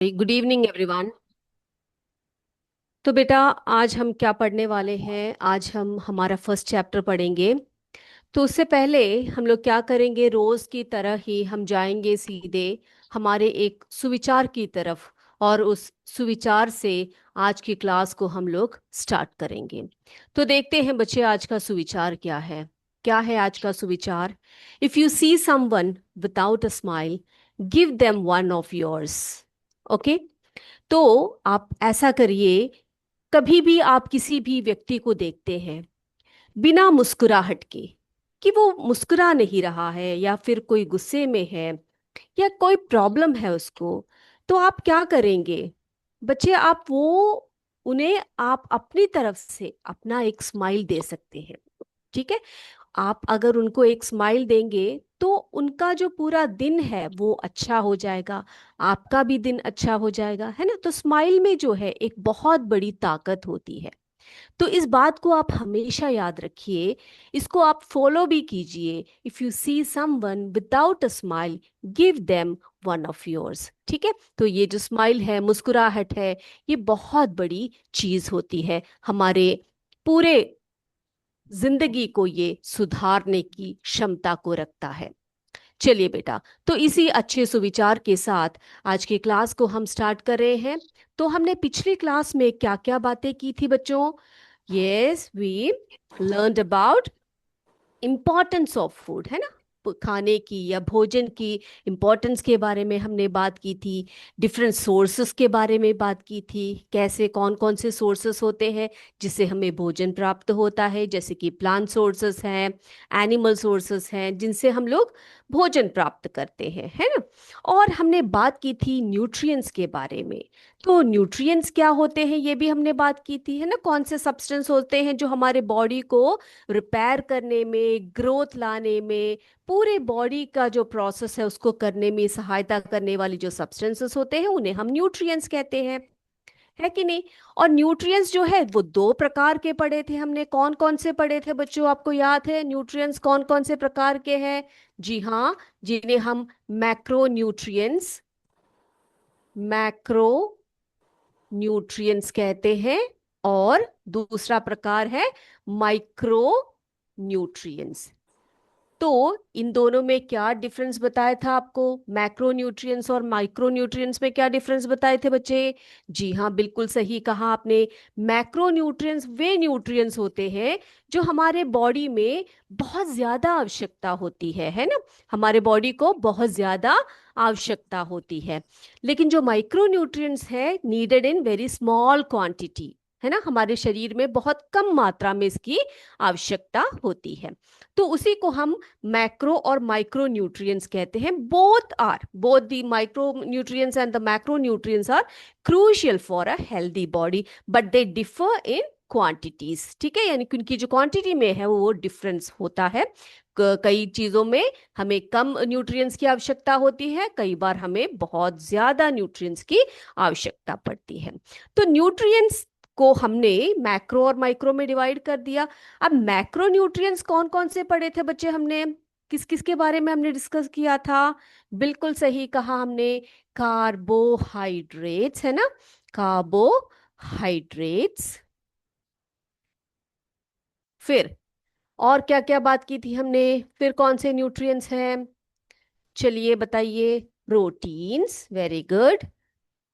Good evening everyone. तो बेटा, आज हम क्या पढ़ने वाले हैं? आज हम हमारा फर्स्ट चैप्टर पढ़ेंगे। तो उससे पहले हम लोग क्या करेंगे, रोज की तरह ही हम जाएंगे सीधे हमारे एक सुविचार की तरफ, और उस सुविचार से आज की क्लास को हम लोग स्टार्ट करेंगे। तो देखते हैं बच्चे, आज का सुविचार क्या है। क्या है आज का सुविचार? If you see someone without a smile, give them one of yours. Okay. तो आप ऐसा करिए, कभी भी आप किसी भी व्यक्ति को देखते हैं बिना मुस्कुराहट के, कि वो मुस्कुरा नहीं रहा है या फिर कोई गुस्से में है या कोई प्रॉब्लम है उसको, तो आप क्या करेंगे बच्चे? आप वो उन्हें आप अपनी तरफ से अपना एक स्माइल दे सकते हैं। ठीक है। आप अगर उनको एक स्माइल देंगे तो उनका जो पूरा दिन है वो अच्छा हो जाएगा, आपका भी दिन अच्छा हो जाएगा, है ना? तो स्माइल में जो है एक बहुत बड़ी ताकत होती है। तो इस बात को आप हमेशा याद रखिए, इसको आप फॉलो भी कीजिए। If you see someone without a smile, give them one of yours. ठीक है। तो ये जो स्माइल है, मुस्कुराहट है, ये बहुत बड़ी चीज होती है, हमारे पूरे जिंदगी को ये सुधारने की क्षमता को रखता है। चलिए बेटा, तो इसी अच्छे सुविचार के साथ आज की क्लास को हम स्टार्ट कर रहे हैं। तो हमने पिछली क्लास में क्या क्या बातें की थी बच्चों? Yes, we learned about importance of food, है ना? खाने की या भोजन की इम्पोर्टेंस के बारे में हमने बात की थी। डिफरेंट सोर्सेस के बारे में बात की थी, कैसे कौन कौन से सोर्सेस होते हैं जिससे हमें भोजन प्राप्त होता है, जैसे कि प्लांट सोर्सेस हैं, एनिमल सोर्सेस हैं जिनसे हम लोग भोजन प्राप्त करते हैं, है ना? और हमने बात की थी न्यूट्रिएंट्स के बारे में। तो न्यूट्रिएंट्स क्या होते हैं ये भी हमने बात की थी, है ना? कौन से सब्सटेंस होते हैं जो हमारे बॉडी को रिपेयर करने में, ग्रोथ लाने में, पूरे बॉडी का जो प्रोसेस है उसको करने में सहायता करने वाली जो सब्सटेंसेस होते हैं उन्हें हम न्यूट्रिएंट्स कहते हैं, है कि नहीं? और न्यूट्रिएंट्स जो है वो दो प्रकार के पढ़े थे हमने। कौन कौन से पढ़े थे बच्चों, आपको याद है न्यूट्रिएंट्स कौन कौन से प्रकार के हैं? जी हाँ, जिन्हें हम मैक्रो न्यूट्रिएंट्स, मैक्रो न्यूट्रिएंट्स कहते हैं, और दूसरा प्रकार है माइक्रो न्यूट्रिएंट्स। तो इन दोनों में क्या डिफरेंस बताया था आपको? मैक्रो न्यूट्रिएंट्स और माइक्रो न्यूट्रिएंट्स में क्या डिफरेंस बताए थे बच्चे? जी हाँ, बिल्कुल सही कहा आपने। मैक्रो न्यूट्रिएंट्स वे न्यूट्रिएंट्स होते हैं जो हमारे बॉडी में बहुत ज्यादा आवश्यकता होती है ना? हमारे बॉडी को बहुत ज्यादा आवश्यकता होती है। लेकिन जो माइक्रो न्यूट्रिएंट्स है, needed in very small quantity, है ना? हमारे शरीर में बहुत कम मात्रा में इसकी आवश्यकता होती है। तो उसी को हम मैक्रो और माइक्रो न्यूट्रिएंट्स कहते हैं। Both the micro nutrients and the macro nutrients are crucial for a healthy body, but they differ in quantities. ठीक है, यानी कि उनकी जो क्वांटिटी में है वो डिफरेंस होता है। कई चीजों में हमें कम न्यूट्रिएंट्स की आवश्यकता होती है, कई बार हमें बहुत ज्यादा न्यूट्रिएंट्स की आवश्यकता पड़ती है। तो न्यूट्रिएंट्स को हमने मैक्रो और माइक्रो में डिवाइड कर दिया। अब मैक्रो न्यूट्रिएंट्स कौन कौन से पढ़े थे बच्चे हमने? किस किस के बारे में हमने डिस्कस किया था? बिल्कुल सही कहा हमने, कार्बोहाइड्रेट्स, है ना? कार्बोहाइड्रेट्स। फिर और क्या क्या बात की थी हमने? फिर कौन से न्यूट्रिएंट्स हैं? चलिए बताइए। Proteins, very good,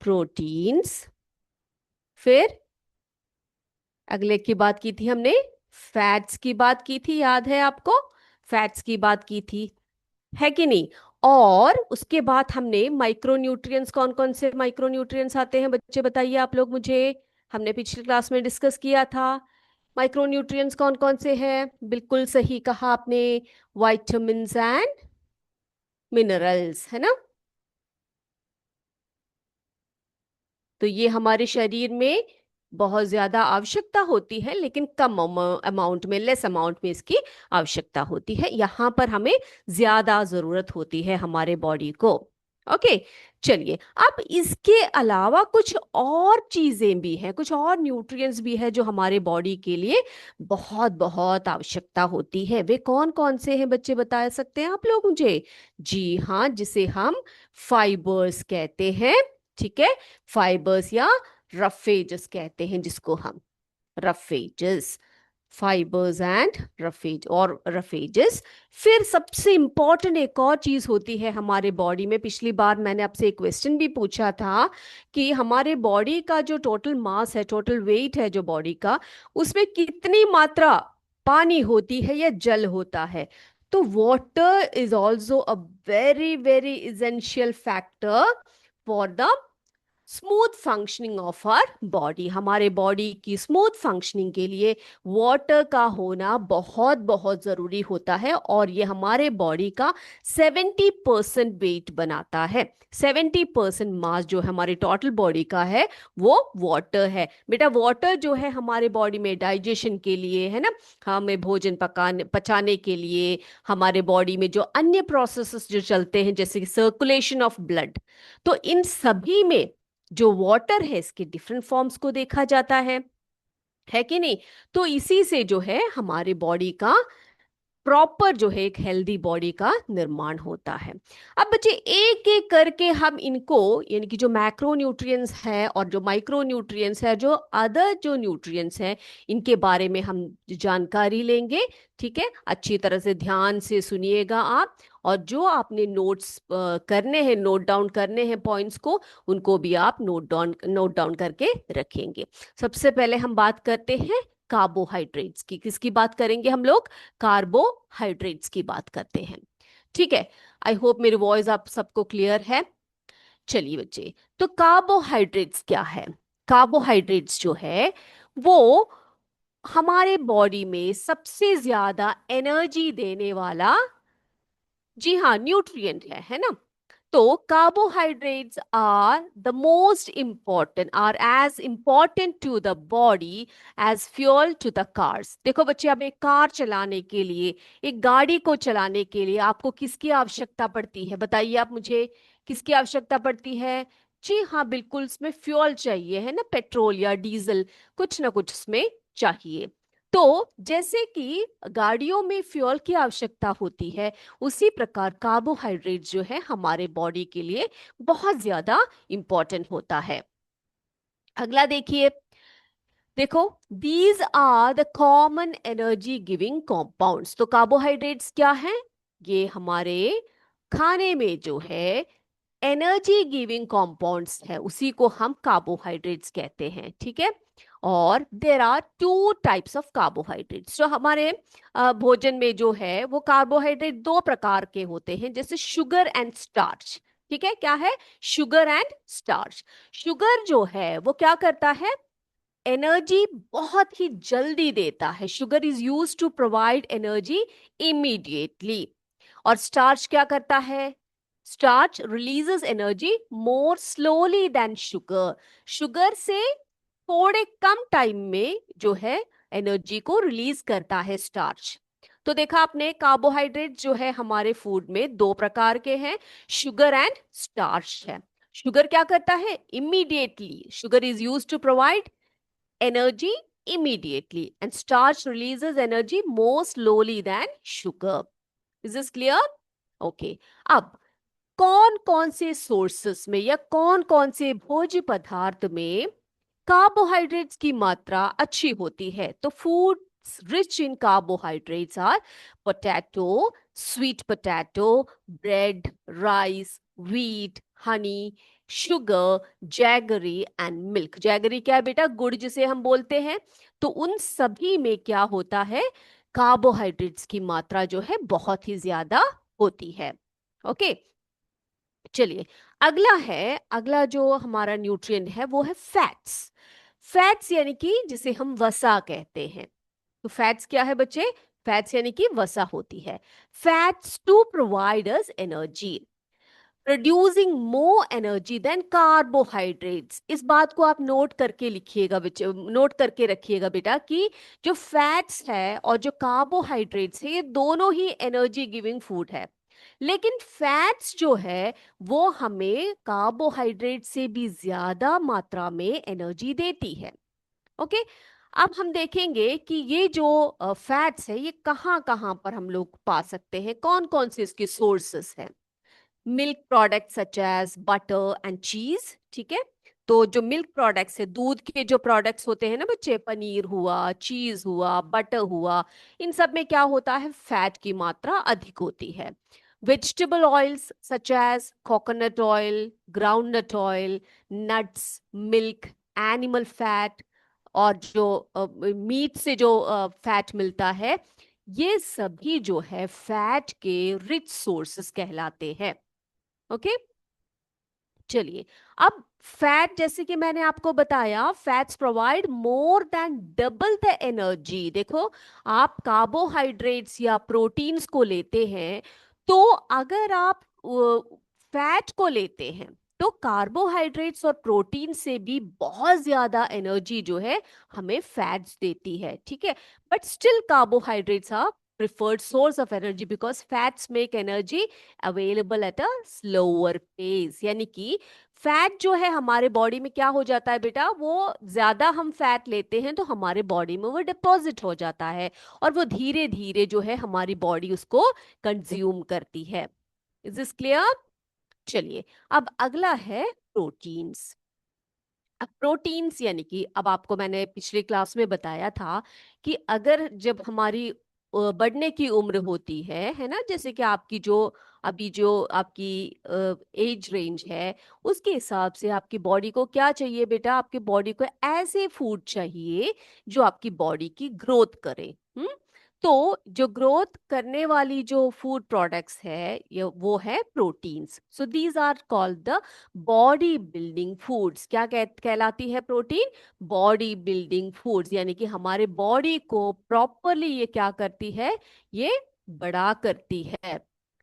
proteins. फिर अगले की बात की थी हमने, फैट्स की बात की थी, याद है आपको? फैट्स की बात की थी, है कि नहीं? और उसके बाद हमने माइक्रो न्यूट्रिएंट्स, कौन कौन से माइक्रो न्यूट्रिएंट्स आते हैं बच्चे, बताइए आप लोग मुझे। हमने पिछली क्लास में डिस्कस किया था। माइक्रो न्यूट्रिएंट्स कौन कौन से हैं? बिल्कुल सही कहा आपने, वाइटामिन्स एंड मिनरल्स, है ना? तो ये हमारे शरीर में बहुत ज्यादा आवश्यकता होती है, लेकिन कम अमाउंट में, लेस अमाउंट में इसकी आवश्यकता होती है। यहाँ पर हमें ज्यादा जरूरत होती है हमारे बॉडी को। ओके। चलिए, अब इसके अलावा कुछ और चीजें भी हैं, कुछ और न्यूट्रिएंट्स भी है जो हमारे बॉडी के लिए बहुत बहुत आवश्यकता होती है। वे कौन कौन से हैं बच्चे, बता सकते हैं आप लोग मुझे? जी हाँ, जिसे हम फाइबर्स कहते हैं। ठीक है, फाइबर्स या रफेजेस कहते हैं जिसको हम, रफेजेस, फाइबर्स एंड रफेज और रफेजेस। फिर सबसे इंपॉर्टेंट एक और चीज होती है हमारे बॉडी में। पिछली बार मैंने आपसे एक क्वेश्चन भी पूछा था कि हमारे बॉडी का जो टोटल मास है, टोटल वेट है जो बॉडी का, उसमें कितनी मात्रा पानी होती है या जल होता है। तो water is also a very very essential factor for the smooth functioning of our body. हमारे बॉडी की स्मूथ फंक्शनिंग के लिए वाटर का होना बहुत बहुत जरूरी होता है, और ये हमारे बॉडी का 70% वेट बनाता है। 70% मास जो हमारे टोटल बॉडी का है वो वाटर है। बेटा वाटर जो है हमारे बॉडी में डाइजेशन के लिए है ना, हमें भोजन पकाने पचाने के लिए, हमारे बॉडी में जो अन्य प्रोसेसेस जो चलते हैं जैसे सर्कुलेशन ऑफ ब्लड, तो इन सभी में जो वाटर है इसके डिफरेंट फॉर्म्स को देखा जाता है कि नहीं। तो इसी से जो है हमारे बॉडी का प्रॉपर जो है एक हेल्दी बॉडी का निर्माण होता है। अब बच्चे एक एक करके हम इनको, यानी कि जो मैक्रो न्यूट्रिएंट्स है और जो माइक्रो न्यूट्रिएंट्स है, जो अदर जो न्यूट्रिएंट्स हैं, इनके बारे में हम जानकारी लेंगे। ठीक है, अच्छी तरह से ध्यान से सुनिएगा आप, और जो आपने नोट्स करने हैं, नोट डाउन करने हैं पॉइंट्स को, उनको भी आप नोट डाउन करके रखेंगे। सबसे पहले हम बात करते हैं कार्बोहाइड्रेट्स की। किसकी बात करेंगे हम लोग? कार्बोहाइड्रेट्स की बात करते हैं। ठीक है, आई होप मेरी वॉइस आप सबको क्लियर है। चलिए बच्चे, तो कार्बोहाइड्रेट्स क्या है? कार्बोहाइड्रेट्स जो है वो हमारे बॉडी में सबसे ज्यादा एनर्जी देने वाला, जी हाँ, न्यूट्रिएंट है ना। तो carbohydrates are the most important, are as important to the body as fuel to the cars. देखो बच्चे, अब एक कार चलाने के लिए, एक गाड़ी को चलाने के लिए आपको किसकी आवश्यकता पड़ती है? बताइए आप मुझे, किसकी आवश्यकता पड़ती है? जी हाँ, बिल्कुल, उसमें फ्यूल चाहिए है ना, पेट्रोल या डीजल, कुछ ना कुछ उसमें चाहिए। तो जैसे कि गाड़ियों में फ्यूल की आवश्यकता होती है, उसी प्रकार कार्बोहाइड्रेट जो है हमारे बॉडी के लिए बहुत ज्यादा इंपॉर्टेंट होता है। अगला देखिए, देखो, these are the common energy giving compounds. तो कार्बोहाइड्रेट्स क्या है? ये हमारे खाने में जो है एनर्जी गिविंग कंपाउंड्स है, उसी को हम कार्बोहाइड्रेट्स कहते हैं। ठीक है, और there are two types of carbohydrates. जो हमारे भोजन में जो है वो कार्बोहाइड्रेट दो प्रकार के होते हैं, जैसे शुगर एंड स्टार्च। ठीक है, क्या है? Sugar and starch. शुगर जो है वो क्या करता है? एनर्जी बहुत ही जल्दी देता है। Sugar is use to provide energy immediately. और स्टार्च क्या करता है? Starch releases energy more slowly than sugar. Sugar से थोड़े कम टाइम में जो है एनर्जी को रिलीज करता है स्टार्च। तो देखा आपने, कार्बोहाइड्रेट जो है हमारे फूड में दो प्रकार के हैं, शुगर एंड स्टार्च है। शुगर क्या करता है? Immediately, sugar is use to provide energy immediately, and starch releases energy more slowly than sugar. Is this clear? Okay. अब कौन कौन से सोर्सेस में या कौन कौन से भोज्य पदार्थ में कार्बोहाइड्रेट्स की मात्रा अच्छी होती है? तो food rich in carbohydrates are potato, sweet potato, bread, rice, wheat, honey, sugar, jaggery and milk. Jaggery क्या है बेटा? गुड़ जिसे हम बोलते हैं। तो उन सभी में क्या होता है? कार्बोहाइड्रेट्स की मात्रा जो है बहुत ही ज्यादा होती है। ओके, चलिए, अगला है, अगला जो हमारा न्यूट्रिएंट है वो है फैट्स। फैट्स यानी कि जिसे हम वसा कहते हैं। तो फैट्स क्या है बच्चे? फैट्स यानी कि वसा होती है। Fats to provide us energy, producing more energy than carbohydrates. इस बात को आप नोट करके लिखिएगा बच्चे, नोट करके रखिएगा बेटा, कि जो फैट्स है और जो कार्बोहाइड्रेट्स है ये दोनों ही एनर्जी गिविंग फूड है। लेकिन फैट्स जो है वो हमें कार्बोहाइड्रेट से भी ज्यादा मात्रा में एनर्जी देती है। ओके, अब हम देखेंगे कि ये जो फैट्स है ये कहाँ कहाँ पर हम लोग पा सकते हैं, कौन कौन से इसके सोर्सेस हैं। Milk products such as butter and cheese, ठीक है। तो जो मिल्क प्रोडक्ट्स है, दूध के जो प्रोडक्ट्स होते हैं ना बच्चे, पनीर हुआ, चीज हुआ, बटर हुआ, इन सब में क्या होता है, फैट की मात्रा अधिक होती है। Vegetable oils such as coconut oil, groundnut oil, nuts, milk, animal fat, और जो मीट से जो फैट मिलता है, ये सभी जो है फैट के रिच सोर्सेस कहलाते हैं। ओके, चलिए। अब फैट, जैसे कि मैंने आपको बताया, fats provide more than double the energy. देखो, आप कार्बोहाइड्रेट्स या प्रोटीन्स को लेते हैं, तो अगर आप फैट को लेते हैं, तो कार्बोहाइड्रेट्स और प्रोटीन से भी बहुत ज्यादा एनर्जी जो है हमें फैट्स देती है, ठीक है। But still carbohydrates are preferred source of energy because fats make energy available at a slower pace। यानी कि फैट जो है हमारे बॉडी में क्या हो जाता है बेटा, वो ज्यादा हम फैट लेते हैं तो हमारे बॉडी में वो डिपॉजिट हो जाता है, और वो धीरे धीरे जो है हमारी बॉडी उसको कंज्यूम करती है। Is this clear? चलिए, अब अगला है प्रोटीन्स। अब प्रोटीन्स यानी कि, अब आपको मैंने पिछली क्लास में बताया था कि अगर जब हमारी बढ़ने की उम्र होती है ना, जैसे कि आपकी जो अभी जो आपकी एज रेंज है, उसके हिसाब से आपकी बॉडी को क्या चाहिए बेटा, आपकी बॉडी को ऐसे फूड चाहिए जो आपकी बॉडी की ग्रोथ करे। तो जो ग्रोथ करने वाली जो फूड प्रोडक्ट्स है, ये वो है proteins. So these are called the body building foods. क्या कहलाती है प्रोटीन? बॉडी बिल्डिंग फूड्स, यानी कि हमारे बॉडी को प्रॉपरली ये क्या करती है, ये बड़ा करती है।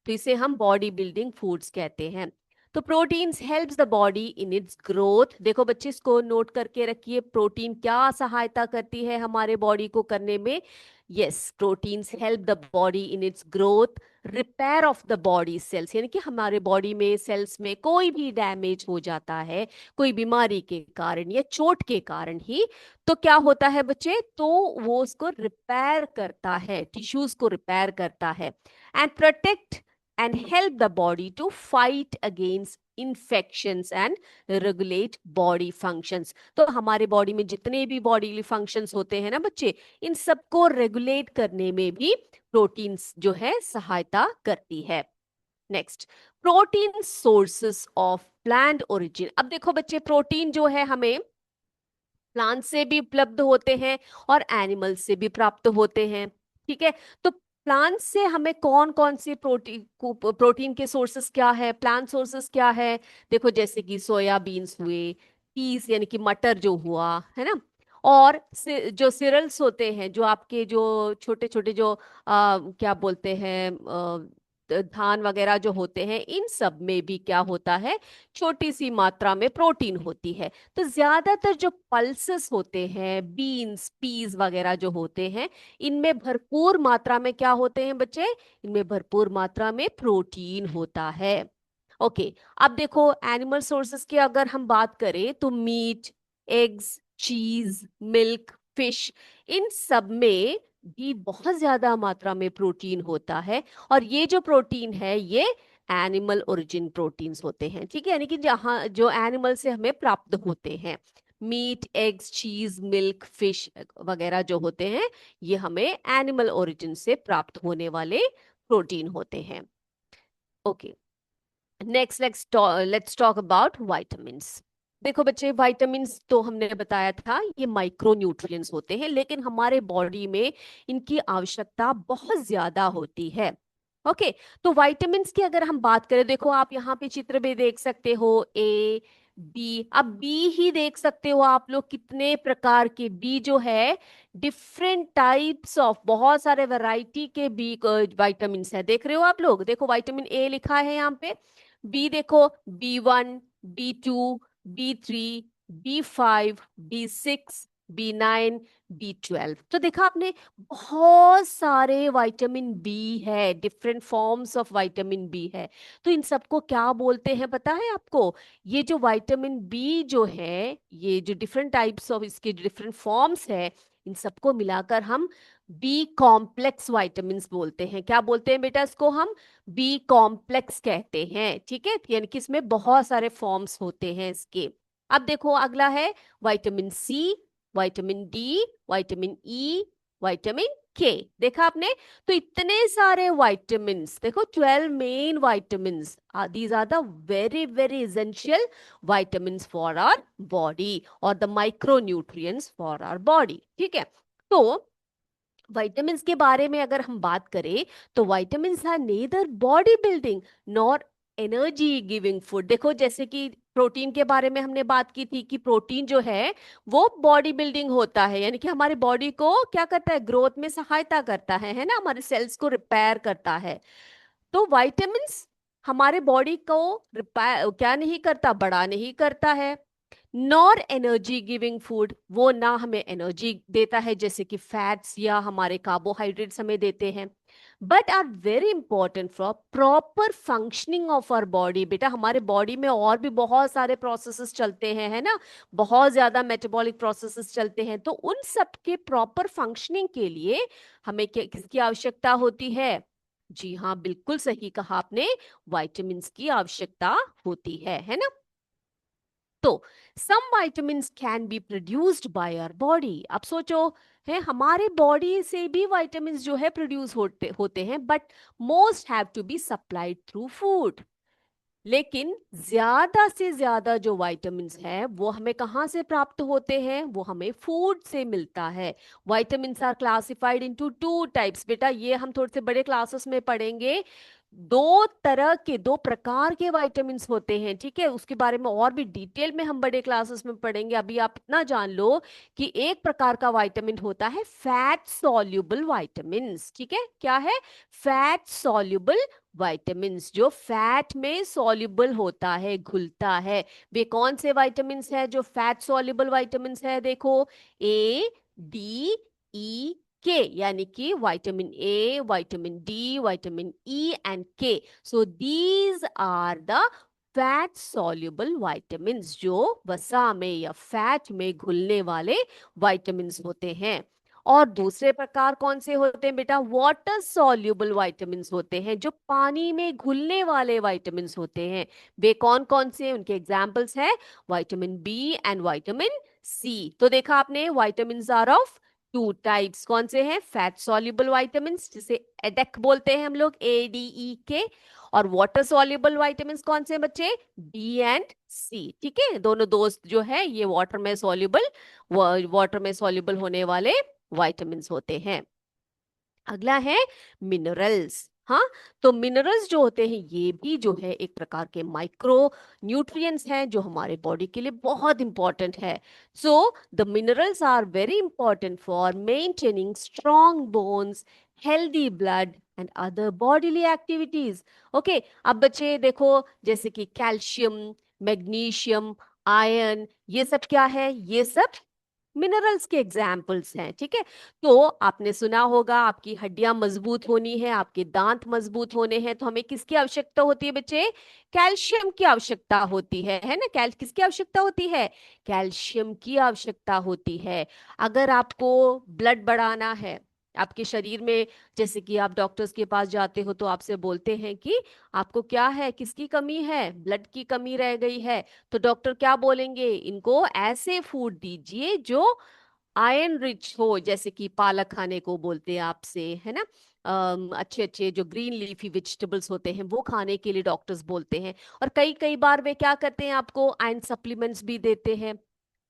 तो इसे हम बॉडी बिल्डिंग फूड्स कहते हैं। तो proteins helps the body in its growth. देखो बच्चे, इसको नोट करके रखिए, प्रोटीन क्या सहायता करती है हमारे बॉडी को करने में। Yes, proteins help the body in its growth, repair of the body cells, यानी कि हमारे बॉडी में सेल्स में कोई भी डैमेज हो जाता है कोई बीमारी के कारण या चोट के कारण ही, तो क्या होता है बच्चे, तो वो उसको रिपेयर करता है, टिश्यूज को रिपेयर करता है, and protect and help the body to fight against infections and regulate body functions. तो हमारे बॉडी में जितने भी बॉडी फंक्शंस होते हैं ना बच्चे, इन सबको रेगुलेट करने में भी प्रोटीन्स जो है सहायता करती है। Next, protein sources of plant origin. अब देखो बच्चे, प्रोटीन जो है हमें प्लांट से भी उपलब्ध होते हैं और एनिमल से भी प्राप्त होते हैं, ठीक है। तो प्लांट से हमें कौन कौन सी प्रोटीन के सोर्सेस क्या है, प्लांट सोर्सेस क्या है? देखो, जैसे कि सोयाबीन्स हुए, पीस यानी कि मटर जो हुआ है ना, और जो सिरल्स होते हैं, जो आपके जो छोटे छोटे जो क्या बोलते हैं, धान वगैरह जो होते हैं, इन सब में भी क्या होता है, छोटी सी मात्रा में प्रोटीन होती है। तो ज्यादातर जो पल्सेस होते हैं, बीन्स, पीस वगैरह जो होते हैं, इनमें भरपूर मात्रा में क्या होते हैं बच्चे, इनमें भरपूर मात्रा में प्रोटीन होता है। ओके, अब देखो, एनिमल सोर्सेस की अगर हम बात करें तो मीट, एग्स, चीज, मिल्क, फिश, इन सब में भी बहुत ज्यादा मात्रा में प्रोटीन होता है। और ये जो प्रोटीन है, ये एनिमल ओरिजिन प्रोटीन्स होते हैं, ठीक है, यानी कि जहाँ जो एनिमल से हमें प्राप्त होते हैं, मीट, एग्स, चीज, मिल्क, फिश वगैरह जो होते हैं, ये हमें एनिमल ओरिजिन से प्राप्त होने वाले प्रोटीन होते हैं। Okay, next let's talk about vitamins. देखो बच्चे, वाइटामिन्स तो हमने बताया था, ये माइक्रो न्यूट्रिएंट्स होते हैं, लेकिन हमारे बॉडी में इनकी आवश्यकता बहुत ज्यादा होती है। ओके, तो वाइटामिन्स की अगर हम बात करें, देखो आप यहाँ पे चित्र में देख सकते हो, ए, बी। अब बी ही देख सकते हो आप लोग, कितने प्रकार के बी जो है, डिफरेंट टाइप्स ऑफ, बहुत सारे वैरायटी के बी वाइटामिन्स है। देख रहे हो आप लोग, देखो विटामिन ए लिखा है यहाँ पे, बी देखो, B1, B2, B3, B5, B6, B9, B12। तो देखा आपने, बहुत सारे विटामिन बी है, different forms of vitamin B है। तो इन सबको क्या बोलते हैं पता है आपको? ये जो विटामिन बी जो है, ये जो डिफरेंट टाइप्स ऑफ इसके डिफरेंट फॉर्म्स है, इन सबको मिलाकर हम बी कॉम्प्लेक्स विटामिन बोलते हैं। क्या बोलते हैं बेटा इसको? हम बी कॉम्प्लेक्स कहते हैं, ठीक है। यानी कि इसमें बहुत सारे फॉर्म्स होते हैं इसके। अब देखो अगला है vitamin C, vitamin D, vitamin E, vitamin K. देखा आपने? तो इतने सारे विटामिन्स, देखो 12 main vitamins, these are the very very essential vitamins for our body और the micro nutrients for our body, ठीक है। तो विटामिन्स के बारे में अगर हम बात करें, तो vitamins are neither body building nor energy giving food. देखो जैसे कि प्रोटीन के बारे में हमने बात की थी कि प्रोटीन जो है वो बॉडी बिल्डिंग होता है, यानी कि हमारे बॉडी को क्या करता है? ग्रोथ में सहायता करता है ना, हमारे सेल्स को रिपेयर करता है। तो विटामिन्स हमारे बॉडी को रिपेयर क्या नहीं करता? बड़ा नहीं करता है। नॉर एनर्जी गिविंग फूड, वो ना हमें एनर्जी देता है जैसे कि फैट्स या हमारे कार्बोहाइड्रेट्स हमें देते हैं, but are very important for proper functioning of our body. बेटा हमारे बॉडी में और भी बहुत सारे प्रोसेसेस चलते हैं, है ना, बहुत ज्यादा मेटाबॉलिक प्रोसेसेस चलते हैं। तो उन सब के प्रॉपर फंक्शनिंग के लिए हमें किसकी आवश्यकता होती है? जी हाँ, बिल्कुल सही कहा आपने, विटामिन्स की आवश्यकता होती है ना। तो some vitamins can be produced by our body. अब सोचो, है हमारे बॉडी से भी vitamins जो है प्रोड्यूस होते होते हैं, but most have to be supplied through food. लेकिन ज्यादा से ज्यादा जो vitamins है वो हमें कहाँ से प्राप्त होते हैं? वो हमें फूड से मिलता है। vitamins are classified into two types. बेटा ये हम थोड़े से बड़े क्लासेस में पढ़ेंगे। दो तरह के, दो प्रकार के vitamins होते हैं, ठीक है। उसके बारे में और भी डिटेल में हम बड़े क्लासेस में पढ़ेंगे। अभी आप इतना जान लो कि एक प्रकार का विटामिन होता है फैट सॉल्युबल vitamins, ठीक है। क्या है? फैट सॉल्युबल vitamins, जो फैट में सॉल्युबल होता है, घुलता है। वे कौन से vitamins है जो फैट सॉल्युबल vitamins है? देखो, ए, डी, ई, के, यानी कि vitamin A, vitamin D, vitamin E and K. So these are the fat soluble vitamins, जो वसा में या फैट में घुलने वाले vitamins होते हैं। और दूसरे प्रकार कौन से होते हैं बेटा? वाटर सॉल्युबल vitamins होते हैं, जो पानी में घुलने वाले vitamins होते हैं। वे कौन कौन से? उनके एग्जाम्पल्स हैं vitamin B and vitamin C. तो देखा आपने, vitamins are of two types. कौन से हैं? फैट सॉल्युबल vitamins, जिसे एडेक बोलते हैं हम लोग, ADEK। और वाटर सॉल्युबल vitamins कौन से हैं बच्चे? बी एंड सी, ठीक है। दोनों दोस्त जो है ये वाटर में सॉल्युबल होने वाले vitamins होते हैं। अगला है मिनरल्स। हाँ, तो मिनरल्स जो होते हैं ये भी जो है एक प्रकार के माइक्रो न्यूट्रिएंट्स हैं, जो हमारे बॉडी के लिए बहुत इंपॉर्टेंट है। So the minerals are very important for maintaining strong bones, healthy blood and other bodily activities. Okay, अब बच्चे देखो, जैसे कि कैल्शियम, मैग्नीशियम, आयरन, ये सब क्या है? ये सब मिनरल्स के एग्जाम्पल्स हैं, ठीक है। तो आपने सुना होगा, आपकी हड्डियां मजबूत होनी है, आपके दांत मजबूत होने हैं, तो हमें किसकी आवश्यकता होती है बच्चे? कैल्शियम की आवश्यकता होती है ना। किसकी आवश्यकता होती है? कैल्शियम की आवश्यकता होती है। अगर आपको ब्लड बढ़ाना है आपके शरीर में, जैसे कि आप डॉक्टर्स के पास जाते हो तो आपसे बोलते हैं कि आपको क्या है, किसकी कमी है? ब्लड की कमी रह गई है। तो डॉक्टर क्या बोलेंगे? इनको ऐसे फूड दीजिए जो आयरन रिच हो, जैसे कि पालक खाने को बोलते हैं आपसे, है ना। अच्छे अच्छे जो ग्रीन लीफी वेजिटेबल्स होते हैं वो खाने के लिए डॉक्टर्स बोलते हैं। और कई कई बार वे क्या करते हैं? आपको आयरन सप्लीमेंट्स भी देते हैं,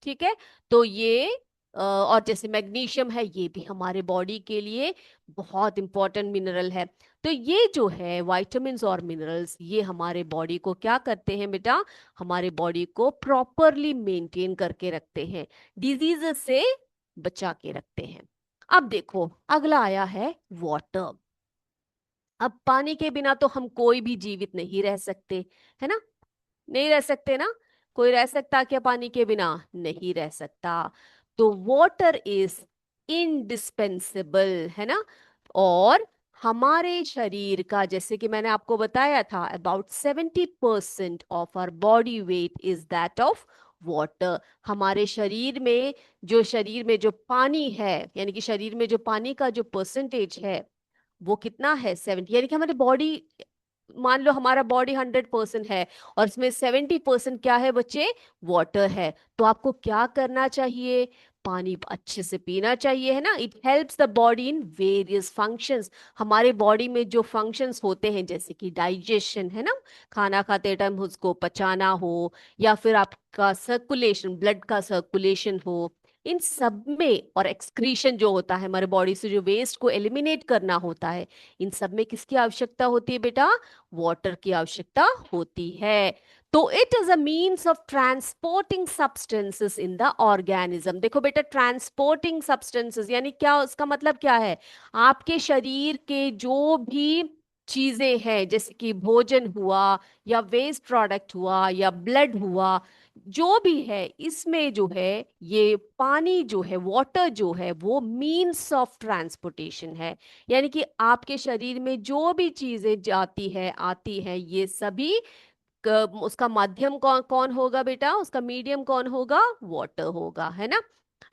ठीक है। तो ये और जैसे मैग्नीशियम है, ये भी हमारे बॉडी के लिए बहुत इंपॉर्टेंट मिनरल है। तो ये जो है विटामिन्स और मिनरल्स, ये हमारे बॉडी को क्या करते हैं बेटा? हमारे बॉडी को प्रॉपरली मेंटेन करके रखते हैं, डिजीजेस से बचा के रखते हैं। अब देखो अगला आया है वाटर। अब पानी के बिना तो हम कोई भी जीवित नहीं रह सकते, है ना। नहीं रह सकते ना। कोई रह सकता क्या पानी के बिना? नहीं रह सकता। तो वाटर इज इंडिस्पेंसिबल, है ना। और हमारे शरीर का, जैसे कि मैंने आपको बताया था, about 70% of our body weight is that of water. हमारे शरीर में जो पानी है, यानी कि शरीर में जो पानी का जो परसेंटेज है वो कितना है, 70। यानी कि हमारी बॉडी, मान लो हमारा बॉडी 100% है और इसमें 70% क्या है बच्चे, वाटर है। तो आपको क्या करना चाहिए, पानी अच्छे से पीना चाहिए, है ना। It helps the body in various functions. हमारे बॉडी में जो फंक्शंस होते हैं, जैसे कि डाइजेशन, है ना, खाना खाते टाइम उसको पचाना हो, या फिर आपका सर्कुलेशन, ब्लड का सर्कुलेशन हो, इन सब में, और एक्सक्रीशन जो होता है हमारे बॉडी से, जो वेस्ट को एलिमिनेट करना होता है, इन सब में किसकी आवश्यकता होती है बेटा, वाटर की आवश्यकता होती है। तो it is a means of transporting substances in the organism. देखो बेटा, ट्रांसपोर्टिंग सब्सटेंसेस यानी क्या, उसका मतलब क्या है, आपके शरीर के जो भी चीजें हैं, जैसे कि भोजन हुआ, या वेस्ट प्रोडक्ट हुआ, या ब्लड हुआ, जो भी है, इसमें जो है ये पानी जो है, वाटर जो है, वो मीन्स ऑफ ट्रांसपोर्टेशन है। यानी कि आपके शरीर में जो भी चीजें जाती है, आती है, ये सभी उसका माध्यम कौन कौन होगा बेटा, उसका मीडियम कौन होगा, वाटर होगा, है ना।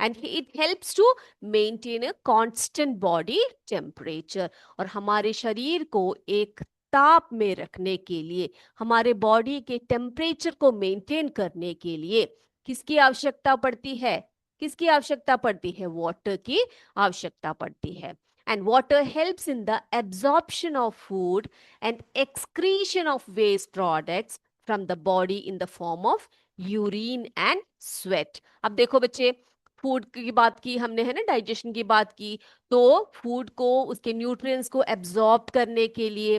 And it helps to maintain a constant body temperature. और हमारे शरीर को एक ताप में रखने के लिए, हमारे बॉडी के टेम्परेचर को मेंटेन करने के लिए किसकी आवश्यकता पड़ती है, किसकी आवश्यकता पड़ती है, वाटर की आवश्यकता पड़ती है। And water helps in the absorption of food and excretion of waste products from the body in the form of urine and sweat. अब देखो बच्चे, फूड की बात की हमने, है ना, डाइजेशन की बात की, तो फूड को, उसके न्यूट्रिएंट्स को एब्जॉर्ब करने के लिए,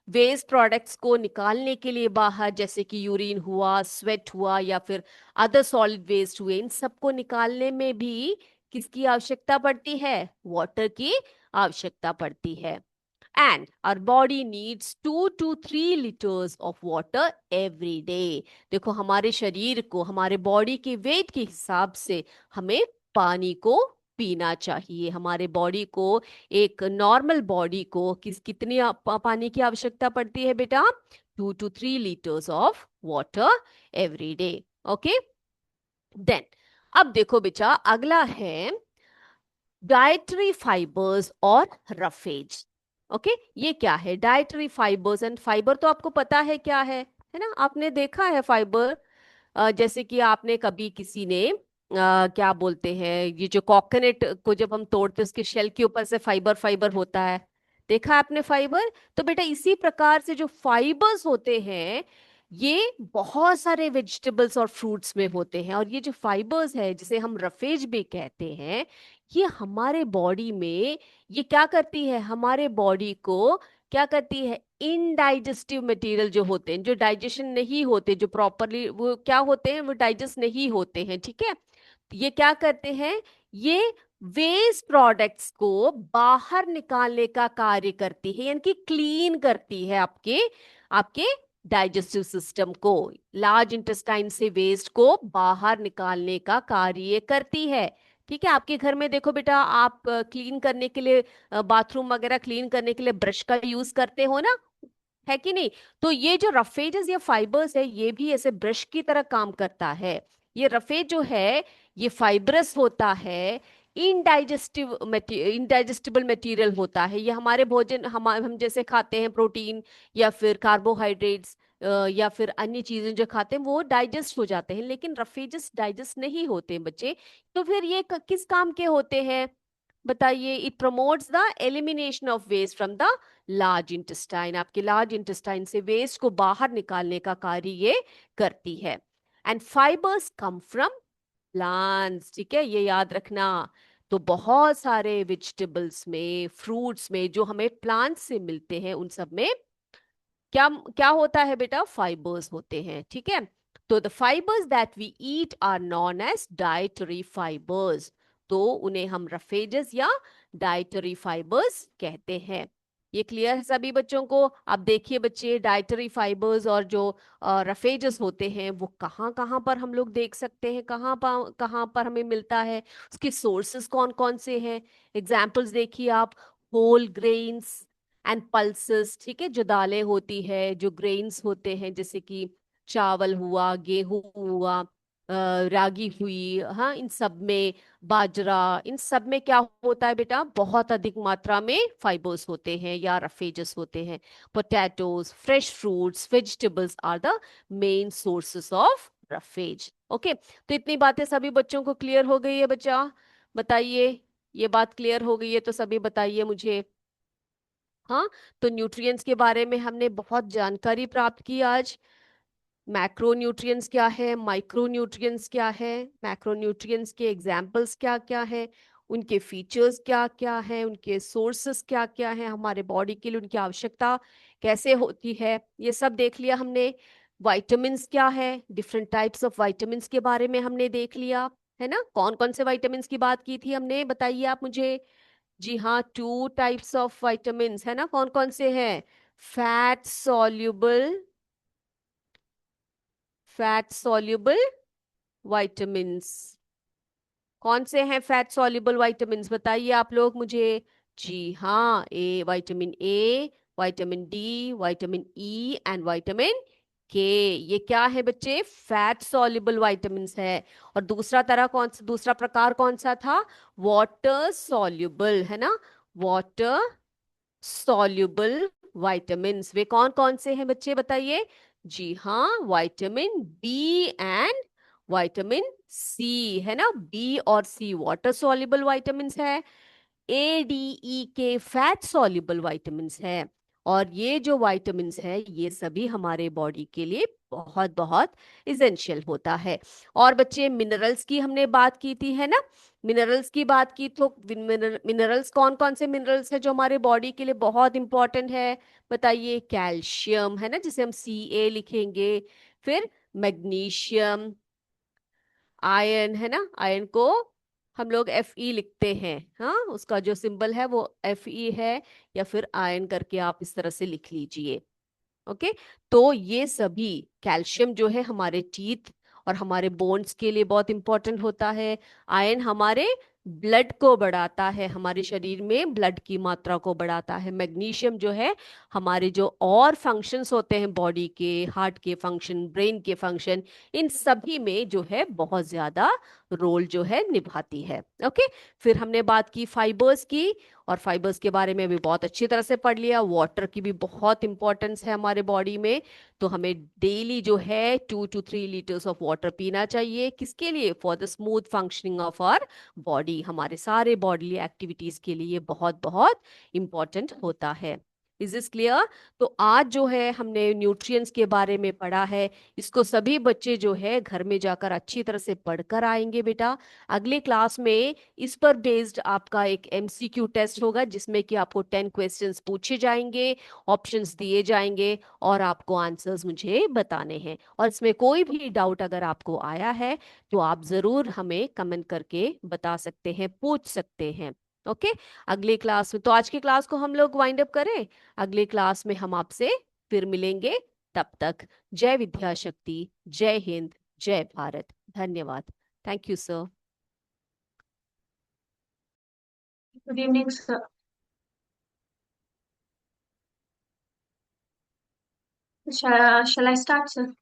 वेस्ट प्रोडक्ट्स को निकालने के लिए बाहर, जैसे कि यूरिन हुआ, स्वेट हुआ, या फिर अदर सॉलिड वेस्ट हुए, इन सबको निकालने में भी किसकी आवश्यकता पड़ती है, वाटर की आवश्यकता पड़ती है। And our body needs 2 to 3 liters of water every day. देखो, हमारे शरीर को, हमारे बॉडी के वेट के हिसाब से हमें पानी को पीना चाहिए। हमारे बॉडी को, एक नॉर्मल बॉडी को कितनी पानी की आवश्यकता पड़ती है बेटा, 2 to 3 liters of water every day. Okay, then अब देखो बेटा, अगला है डाइटरी फाइबर्स और रफेज। ओके, ये क्या है डाइटरी फाइबर्स एंड फाइबर, तो आपको पता है क्या है ना, आपने देखा है फाइबर। जैसे कि आपने कभी किसी ने क्या बोलते हैं, ये जो कोकोनट को जब हम तोड़ते हैं, उसके शेल के ऊपर से फाइबर फाइबर होता है, देखा है आपने फाइबर। तो बेटा, इसी प्रकार से जो फाइबर्स होते हैं, ये बहुत सारे वेजिटेबल्स और फ्रूट्स में होते हैं। और ये जो फाइबर्स है, जिसे हम रफेज भी कहते हैं, ये हमारे बॉडी में, ये क्या करती है, हमारे बॉडी को क्या करती है, इनडाइजेस्टिव मटेरियल जो होते हैं, जो डाइजेशन नहीं होते, जो प्रॉपरली वो क्या होते हैं, वो डाइजेस्ट नहीं होते हैं, ठीक है। ये क्या करते हैं, ये वेस्ट प्रोडक्ट्स को बाहर निकालने का कार्य करती है, यानी कि क्लीन करती है आपके आपके डाइजेस्टिव सिस्टम को। लार्ज इंटेस्टाइन से वेस्ट को बाहर निकालने का कार्य करती है, ठीक है। आपके घर में देखो बेटा, आप क्लीन करने के लिए, बाथरूम वगैरह क्लीन करने के लिए ब्रश का यूज करते हो ना, है कि नहीं। तो ये जो रफेजेस या फाइबर्स है, ये भी ऐसे ब्रश की तरह काम करता है। ये रफेज जो है, ये फाइब्रस होता है, इनडाइजेस्टिबल मटेरियल होता है। ये हमारे भोजन, हम जैसे खाते हैं प्रोटीन, या फिर कार्बोहाइड्रेट्स, या फिर अन्य चीजें जो खाते हैं, वो डाइजेस्ट हो जाते हैं, लेकिन रफेजेस डाइजेस्ट नहीं होते हैं बच्चे। तो फिर ये किस काम के होते हैं बताइए। It promotes the elimination of waste from the large intestine. आपके लार्ज इंटेस्टाइन से वेस्ट को बाहर निकालने का कार्य ये करती है। And fibres come from plants, ठीक है, ये याद रखना। तो बहुत सारे वेजिटेबल्स में, फ्रूट्स में, जो हमें प्लांट्स से मिलते हैं, उन सब में क्या क्या होता है बेटा, फाइबर्स होते हैं, ठीक है। तो the fibres that we eat are known as dietary fibres. तो उन्हें हम रफेजेस या डाइटरी फाइबर्स कहते हैं। ये क्लियर है सभी बच्चों को? अब देखिए बच्चे, डाइटरी फाइबर्स और जो रफेजस होते हैं वो कहाँ कहाँ पर हम लोग देख सकते हैं, कहाँ पर हमें मिलता है, उसके सोर्सेस कौन कौन से हैं। एग्जाम्पल्स देखिए आप, होल ग्रेन्स एंड पल्सेस, ठीक है, जो दालें होती है, जो ग्रेन्स होते हैं, जैसे कि चावल हुआ, गेहूं हुआ, रागी हुई, हाँ, इन सब में, बाजरा, इन सब में क्या होता है बेटा, बहुत अधिक मात्रा में फाइबर्स होते हैं या रफेजस होते हैं। Potatoes, fresh fruits, vegetables are the main sources of roughage. Okay, तो इतनी बातें सभी बच्चों को क्लियर हो गई है बच्चा? बताइए, ये बात क्लियर हो गई है तो सभी बताइए मुझे। हाँ, तो न्यूट्रिएंट्स के बारे में हमने बहुत जानकारी प्राप्त की आज। मैक्रोन्यूट्रिएंट्स क्या है, माइक्रोन्यूट्रिएंट्स क्या है, मैक्रोन्यूट्रिएंट्स के एग्जाम्पल्स क्या क्या है, उनके फीचर्स क्या क्या हैं, उनके सोर्सेस क्या क्या हैं, हमारे बॉडी के लिए उनकी आवश्यकता कैसे होती है, ये सब देख लिया हमने। विटामिन्स क्या है, डिफरेंट टाइप्स ऑफ विटामिन्स के बारे में हमने देख लिया, है ना? कौन कौन से विटामिन्स की बात की थी हमने, बताइए आप मुझे। जी हाँ, 2 टाइप्स ऑफ विटामिन्स, है ना? कौन कौन से हैं? Fat soluble vitamins. कौन से हैं फैट सॉल्युबल विटामिन्स, बताइए आप लोग मुझे। जी हाँ, vitamin A, vitamin D, vitamin E and vitamin के। ये क्या है बच्चे? फैट सॉल्युबल विटामिन्स है। और दूसरा प्रकार कौन सा था? वाटर सॉल्युबल, है ना? वाटर सॉल्युबल विटामिन्स, वे कौन कौन से हैं बच्चे, बताइए। जी हाँ, vitamin B and vitamin C, है ना? बी और सी वाटर सॉल्युबल विटामिन्स है। ADE के फैट सॉल्युबल विटामिन्स है। और ये जो विटामिन्स है ये सभी हमारे बॉडी के लिए बहुत बहुत इसेंशियल होता है। और बच्चे, मिनरल्स की हमने बात की थी, है ना? मिनरल्स की बात की तो मिनरल्स, कौन कौन से मिनरल्स है जो हमारे बॉडी के लिए बहुत इंपॉर्टेंट है, बताइए। कैल्शियम, है ना, जिसे हम Ca लिखेंगे। फिर मैग्नीशियम, आयरन, है ना, आयरन को हम लोग Fe लिखते हैं, हाँ, उसका जो सिंबल है वो Fe है, या फिर आयरन करके आप इस तरह से लिख लीजिए। ओके, तो ये सभी, कैल्शियम जो है हमारे टीथ और हमारे बोन्स के लिए बहुत इंपॉर्टेंट होता है। आयरन हमारे ब्लड को बढ़ाता है, हमारे शरीर में ब्लड की मात्रा को बढ़ाता है। मैग्नीशियम जो है हमारे जो और फंक्शंस होते हैं बॉडी के, हार्ट के फंक्शन, ब्रेन के फंक्शन, इन सभी में जो है बहुत ज्यादा रोल जो है निभाती है। ओके, फिर हमने बात की फाइबर्स की, और फाइबर्स के बारे में भी बहुत अच्छी तरह से पढ़ लिया। वाटर की भी बहुत इंपॉर्टेंस है हमारे बॉडी में, तो हमें डेली जो है 2 to 3 लीटर्स ऑफ वाटर पीना चाहिए। किसके लिए? For the smooth functioning of our body, हमारे सारे बॉडीली एक्टिविटीज के लिए बहुत बहुत इंपॉर्टेंट होता है। Is this clear? तो आज जो है हमने न्यूट्रिएंट्स के बारे में पढ़ा है, इसको सभी बच्चे जो है घर में जाकर अच्छी तरह से पढ़कर आएंगे बेटा। अगले क्लास में इस पर बेस्ड आपका एक MCQ टेस्ट होगा, जिसमें कि आपको 10 क्वेश्चंस पूछे जाएंगे, ऑप्शंस दिए जाएंगे, और आपको आंसर्स मुझे बताने हैं। और इसमें कोई भी डाउट अगर आपको आया है तो आप जरूर हमें कमेंट करके बता सकते हैं, पूछ सकते हैं। ओके, अगले क्लास में, तो आज की क्लास को हम लोग वाइंड अप करें। अगले क्लास में हम आपसे फिर मिलेंगे। तब तक जय विद्याशक्ति, जय हिंद, जय भारत। धन्यवाद। Thank you sir. Good evening, sir. Shall I start, sir?